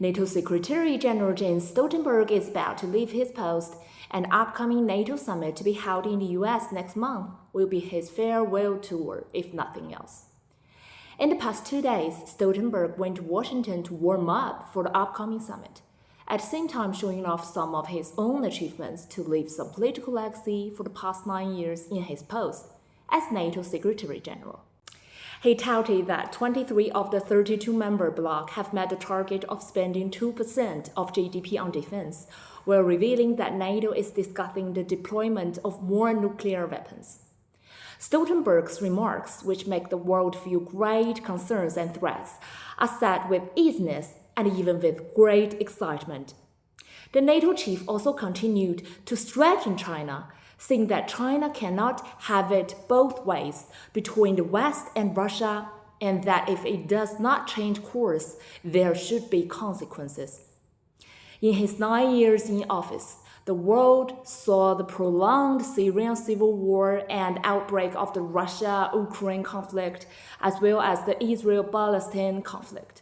NATO Secretary General Jens Stoltenberg is about to leave his post. An upcoming NATO summit to be held in the US next month will be his farewell tour, if nothing else. In the past 2 days, Stoltenberg went to Washington to warm up for the upcoming summit, at the same time showing off some of his own achievements to leave some political legacy for the past 9 years in his post as NATO Secretary General. He touted that 23 of the 32-member bloc have met the target of spending 2% of GDP on defense, while revealing that NATO is discussing the deployment of more nuclear weapons. Stoltenberg's remarks, which make the world feel great concerns and threats, are said with easiness and even with great excitement. The NATO chief also continued to threaten China, saying that China cannot have it both ways between the West and Russia, and that if it does not change course, there should be consequences. In his 9 years in office, the world saw the prolonged Syrian civil war and outbreak of the Russia-Ukraine conflict, as well as the Israel-Palestine conflict.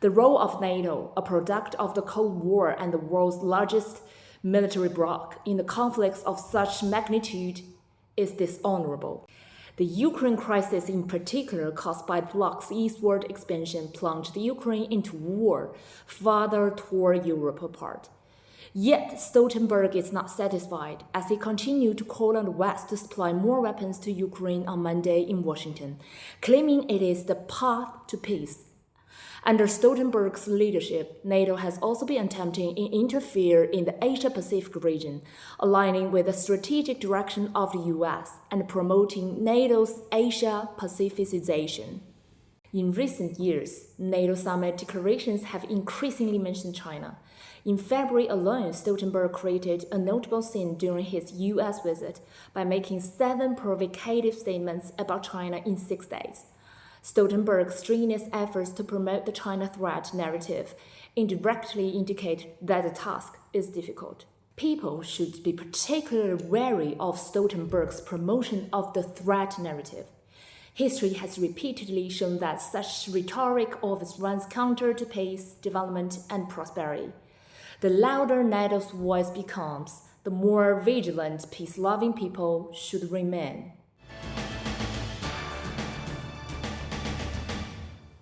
The role of NATO, a product of the Cold War and the world's largest military bloc in the conflicts of such magnitude, is dishonorable. The Ukraine crisis in particular, caused by the bloc's eastward expansion, plunged Ukraine into war, further tore Europe apart. Yet Stoltenberg is not satisfied, as he continued to call on the West to supply more weapons to Ukraine on Monday in Washington, claiming it is the path to peace. Under Stoltenberg's leadership, NATO has also been attempting to interfere in the Asia-Pacific region, aligning with the strategic direction of the US and promoting NATO's Asia-Pacificization. In recent years, NATO summit declarations have increasingly mentioned China. In February alone, Stoltenberg created a notable scene during his US visit by making 7 provocative statements about China in 6 days. Stoltenberg's strenuous efforts to promote the China threat narrative indirectly indicate that the task is difficult. People should be particularly wary of Stoltenberg's promotion of the threat narrative. History has repeatedly shown that such rhetoric always runs counter to peace, development, and prosperity. The louder NATO's voice becomes, the more vigilant peace-loving people should remain.